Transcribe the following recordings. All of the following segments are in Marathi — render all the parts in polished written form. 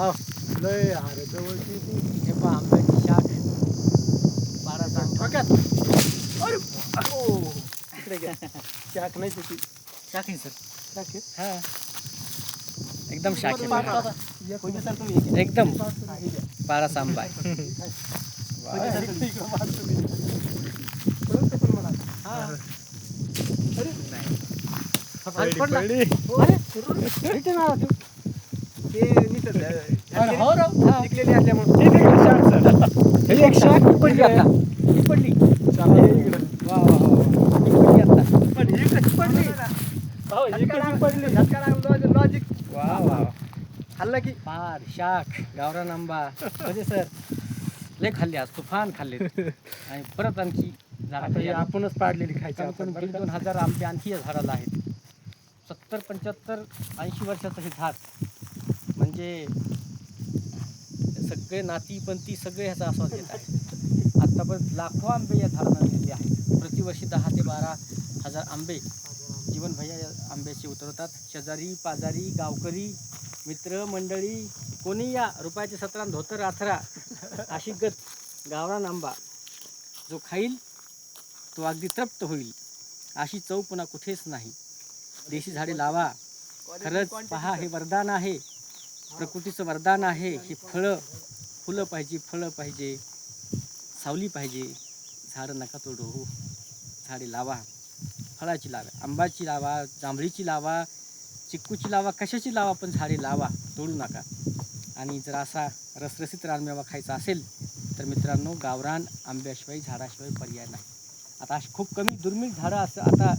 हा लय अरे जवळची ती. हे पहा आंब्याची शाख 12 ठोक्यात. अरे ओ इकडे घ्या. शाख नाही ती शाख आहे सर. शाख आहे. हा एकदम शाख आहे पाठ पहा. दादा. कोणी सर तुम्ही हे घ्या. एकदम हा, हे घ्या. 12 आंबा आहे. कोणी सर तुम्ही इकडं मार तुम्ही. परत ते पण म्हणा. हा. अरे नाही अरे पडला. पडली. अरे इथे ना तू. ते निसर्ग. अरे हो राव. हा. टिकलेली असल्यामुळे. हे देखील शाख सर. ही एक शाख पडली आता. ही पडली. हे इकडं. वा वा वा. ही पडली आता. पण ही कशी पडली? हो ही कशी पडली? लॉजिक. वा वा. हल्ला की पार शाख गावरान आंबा म्हणजे सर लय खाल्ले आज तुफान खाल्ले आणि परत आणखी आता हे आपणच पाडलेली खायची कमीत कमी आपण. 1,500-2,000 आंबे आणखी या झाडाला आहेत. 70-75-80 वर्षाचं हे झाड म्हणजे सगळे नातीपंती सगळे ह्याचा आस्वाद घेत आहेत. आत्तापर्यंत लाखो आंबे या झाडाला दिलेले आहेत. प्रतिवर्षी 10,000 ते 12,000 आंबे जीवन भैया या आंब्याचे उतरवतात. शेजारी पाजारी गावकरी मित्र मंडळी कोणी या रुपयाचे 17 धोतर अथरा अशी गत गावरान आंबा जो खाईल तो अगदी तृप्त होईल अशी चव पुन्हा कुठेच नाही. देशी झाडे लावा. खरंच पहा हे वरदान आहे. प्रकृतीचं वरदान आहे. ही फुलं पाहिजे सावली पाहिजे. झाडं नका तोडू. झाडे लावा. फळाची लावा. आंब्याची लावा. जांभळीची लावा. चिक्कूची लावा. कशाची लावा पण झाडे लावा. तोडू नका. आणि जर असा रसरशीत रानमेवा खायचा असेल तर मित्रांनो गावरान आंब्याशिवाय झाडाशिवाय पर्याय नाही. आता अशी खूप कमी दुर्मिळ झाडं असं आता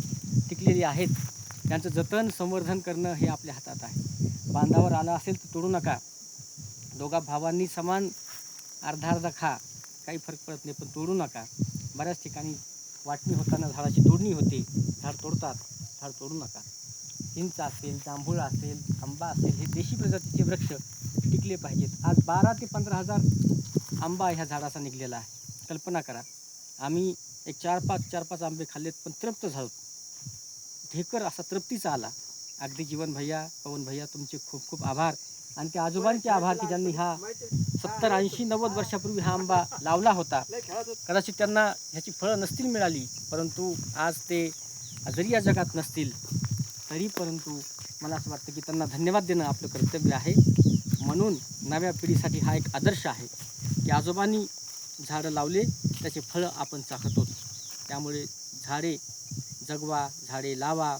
टिकलेली आहेत. त्यांचं जतन संवर्धन करणं हे आपल्या हातात आहे. बांधावर आलं असेल तर तोडू नका. दोघा भावांनी समान अर्धा खा. काही फरक पडत नाही पण तोडू नका. बऱ्याच ठिकाणी वाटणी होताना झाडाची तोडणी होते. झाड तोडतात. झाड तोडू नका. चिंच असेल जांभूळ असेल आंबा असेल हे देशी प्रजातीचे वृक्ष टिकले पाहिजेत. आज 12,000 ते 15,000 आंबा ह्या झाडाचा निघलेला आहे. कल्पना करा आम्ही एक 4-5 आंबे खाल्लेत पण तृप्त झालो. ढेकर असा तृप्तीचा आला. अगदी जीवन भैया पवन भैया तुमचे खूप खूप आभार आणि त्या आजोबांचे आभार की ज्यांनी हा 70-80-90 वर्षापूर्वी हा आंबा लावला होता. कदाचित त्यांना ह्याची फळं नसतील मिळाली परंतु आज ते जरी या जगात नसतील तरी परंतु मला असं वाटतं की त्यांना धन्यवाद देणं आपलं कर्तव्य आहे. म्हणून नव्या पिढीसाठी हा एक आदर्श आहे की आजोबांनी झाडं लावले त्याचे फळं आपण चाखतो. त्यामुळे झाडे जगवा. झाडे लावा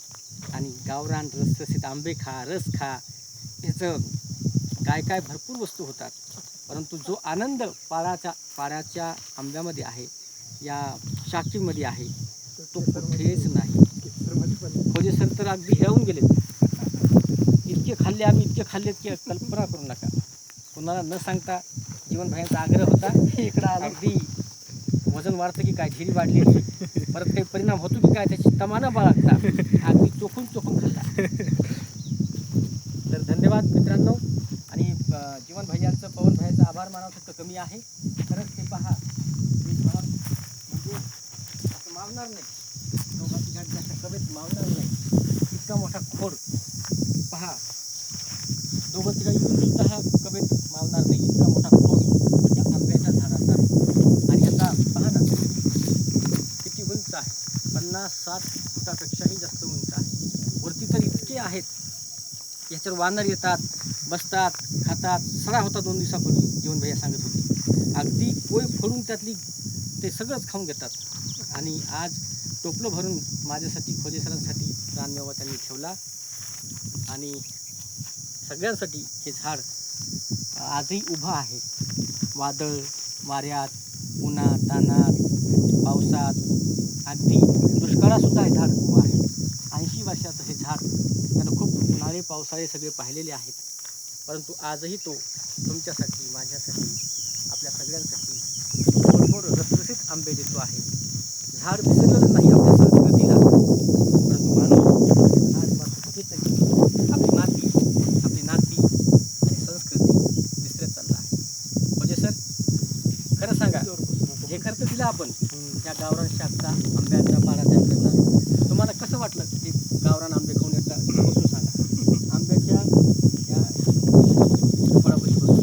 आणि गावरान रसरशीत आंबे खा. रस खा. ह्याचं काय भरपूर वस्तू होतात परंतु जो आनंद पाऱ्याच्या आंब्यामध्ये आहे या शाखीमध्ये आहे तो कुठेच नाही. खोजे सर तर अगदी हेळून गेलेत. इतके खाल्लेत की कल्पना करू नका. कोणाला न सांगता जीवन भैयांचा आग्रह होता इकडं आलो. अगदी वजन वाढतं की काय झिरी वाढलेली परत काही परिणाम होतो की काय त्याची तमानं बाळगता अगदी चोखून खाल्ला. तर धन्यवाद मित्रांनो आणि जीवन भैयांचं पवन भैयांचा आभार मानावं तितकं कमी आहे. खरंच ते पहा म्हणजे असं मावणार नाही. दोघांची गाठी अशा कवेत मावणार नाही. इतका मोठा खोड पहा. दोघं तिघा येऊन सुद्धा हा कवेत मावणार नाही. इतका मोठा खोड या आंब्याच्या झाडाचा आहे आणि ह्याचा पहा ना किती उंच आहे. 50-60 फुटापेक्षाही जास्त उंच आहे. वरती तर इतके आहेत ह्याच्यावर वानर येतात बसतात खातात. सडा होता 2 दिवसापूर्वी जीवन भैया सांगत होते. अगदी कोय फोडून त्यातली ते सगळंच खाऊन घेतात आणि आज टोपलं भरून माझ्यासाठी खोजे सरांसाठी रानमेवा त्यांनी ठेवला आणि सगळ्यांसाठी हे झाड आजही उभं आहे. वादळ वाऱ्यात उन्हात तानात पावसात अगदी दुष्काळातसुद्धा हे झाड उभं आहे. 80 वर्षाचं हे झाड त्यानं खूप उन्हाळे पावसाळे सगळे पाहिलेले आहेत परंतु आजही तो तुमच्यासाठी माझ्यासाठी आपल्या सगळ्यांसाठी भरपूर रसरशीत आंबे देतो आहे. झाड विसरलेलं नाही आपल्या संस्कृतीला परंतु माणूस आज मात्र कुठेतरी आपली माती आपली नाती आणि संस्कृती विसरत चालला आहे. म्हणजे सर खरं सांगा हे खर्च दिला आपण या गावरान शाखचा आंब्याचा पाडाच्या आंब्याचा तुम्हाला कसं वाटलं ते गावरान आंबे खाऊन एकदा बसून सांगा. आंब्याच्या या फळापाशी बसून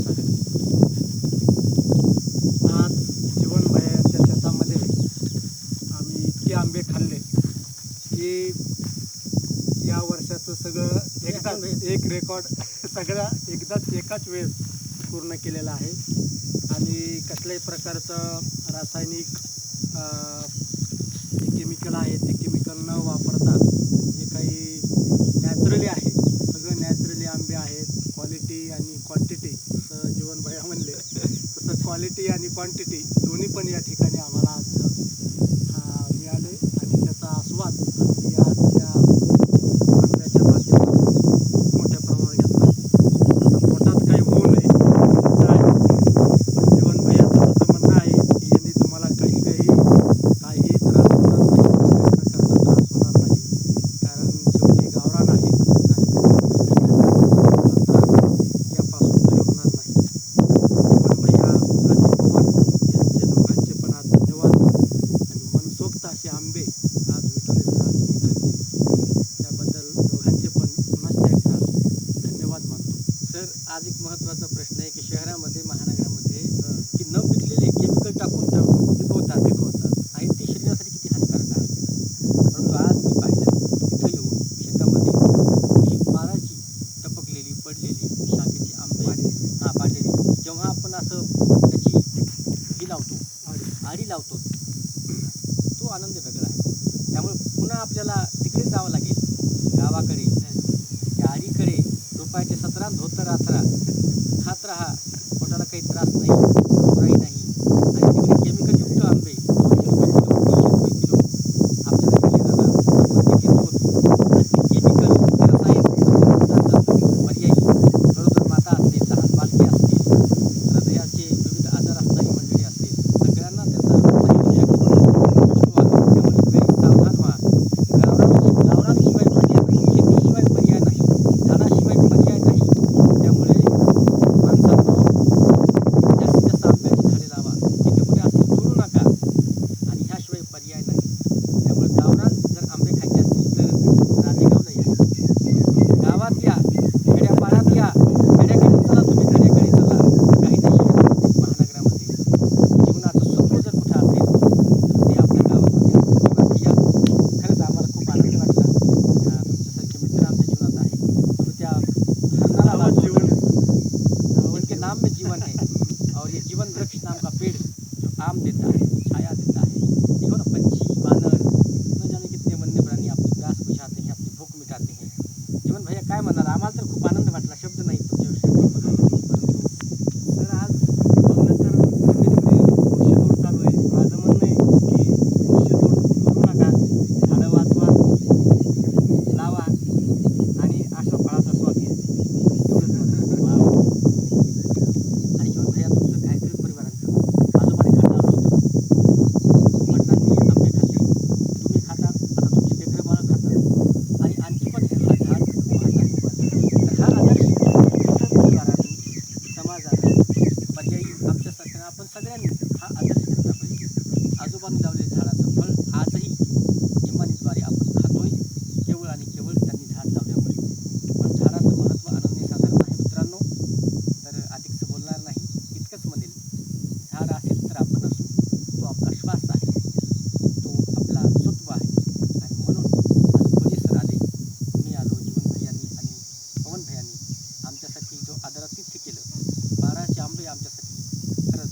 जीवन भैया एक रेकॉर्ड सगळ्या एकदाच एकाच वेळेस पूर्ण केलेला आहे आणि कसल्याही प्रकारचं रासायनिक जे केमिकल आहे ते केमिकल न वापरता जे काही नॅचरली आहे सगळं नॅचरली आंबे आहेत. क्वालिटी आणि क्वांटिटी जसं जीवन भैया म्हणले तसं क्वालिटी आणि क्वांटिटी दोन्ही पण या ठिकाणी आम्हाला आज मिळाले आणि त्याचा आस्वाद आम्ही आज या आंब्याच्या माध्यमातून खूप मोठ्या प्रमाणात घेतला. आता पोटात काही होऊ नये इच्छा आहे. पण जीवन भैयाचं तसं म्हणणं आहे की यांनी तुम्हाला काही त्रास होणार नाही, कुठल्याही प्रकारचा त्रास होणार नाही, कारण शेवटी गावरान आहे आणि त्याच्यामुळे यापासून तरी होणार नाही. जीवन भैया आणि पवन यांचे दोघांचे पण आज धन्यवाद आणि मनसोक्त असे आंबे आज विठोरे सरांनी विकले त्याबद्दल दोघांचे पण पुन्हा एकदा धन्यवाद मानतो. सर आज एक महत्त्वाचा प्रश्न आहे की शहरामध्ये महानगरामध्ये की न पिकलेले केमिकल टाकून पिकवतात आणि ती शरीरासाठी किती हानिकारक आहे. परंतु आज मी पाहिलं इथं येऊन शेतामध्ये ही बाराची टपकलेली पडलेली शाखेची आंबे पाडलेली जेव्हा आपण असं त्याची ही लावतो आडी लावतो तो आनंद वेगळा आहे. त्यामुळे पुन्हा आपल्याला तिकडे जावं लागेल गावाकडे त्या आडीकडे रुपयाचे 17 धोतर आथरा खात राहा, पोटाला काही त्रास नाही, बुराई नाही आणि तिकडे केमिकलयुक्त आंबे 200 रुपये किलो 300 रुपये किलो आपल्याला विकले जातात. आपण ते घेतो आणि ते केमिकल रसायन पर्यायी गरोदर माता असतील, लहान बालके असतील, हृदयाचे विविध आजार असणारी मंडळी असतील, सगळ्यांना त्याचा काही होतो. त्यामुळे घरी सावधान व्हा. गावरानशिवाय पर्याय नाही, शेतीशिवाय पर्याय नाही, झाडाशिवाय पर्याय नाही. त्यामुळे माणसांनो जास्तीत जास्त आंब्याची झाडे लावा, जिथे कुठे असतील तोडू नका आणि ह्याशिवाय पर्याय नाही. त्यामुळे गावरान जर आंबे खायचे असतील तर राजेगावला या, गावात या, खेड्यापाड्यात या, खेड्याकडे चला, तुम्ही खेड्याकडे चला, काही नाही शहरामध्ये महानगरामध्ये जीवनाचं सत्व जर कुठं असेल तर ते आपल्या गावामध्ये. जीवन भैया खरंच आम्हाला खूप आनंद वाटला. तुमच्यासारखे मित्र आमच्या जीवनात आहे. तुम्ही त्या हरणाला वाचवलं. जिनके नाम में जीवन है और ये जीवन वृक्ष नाम का पेड़ जो आम देता है, छाया देता है. देखो ना पंछी वानर न जाने कितने वन्य प्राणी अपनी प्यास बुझाते हैं, अपनी भूख मिटाते हैं. जीवन भैया काय म्हणाल, आम्हाला तर खूप आनंद वाटला, शब्द नाही तुमच्या विषयात परंतु तर आज बघलं तर तिकडे वृक्षतोड चालू आहे. माझं म्हणणं आहे की वृक्षतोड करू नका, झाडं वाचवा, लावा आणि अशा फळाचा स्वाद घ्या. एवढंच म्हणणं. आणि जीवन भैया तुमचं काहीतरी परिवारांचं आजोबाने झाड लावलं होतं, वडिलांनी आंबे खाल्ले, तुम्ही खाता, आता तुमची लेकरं बाळं खातात आणि आणखी पण हा झाड वाढत आहे. तर हा आदर्श इतर परिवारांनी, समाजाने, पर्यायी आमच्यासारख्या आपण सगळ्यांनी हा आदर्श घेतला पाहिजे. आजोबांनी लावलेले झाडाचं फळ आजही इमानीद्वारे आपण खातोय, केवळ आणि केवळ त्यांनी झाड लावल्यामुळे. पण झाडाचं महत्त्व अनन्यसाधारण आहे मित्रांनो. तर अधिकचं बोलणार नाही, इतकंच म्हणेल, झाड असेल तर आपण असू. तो आपला श्वास आहे, तो आपला सत्व आहे आणि म्हणून आज पोलीस आले, मी आलो, जीवन भैयांनी आणि पवन भैयांनी आमच्यासाठी जो आदरातिथ्य केलं, 12चे आंबे आमच्यासाठी खरंच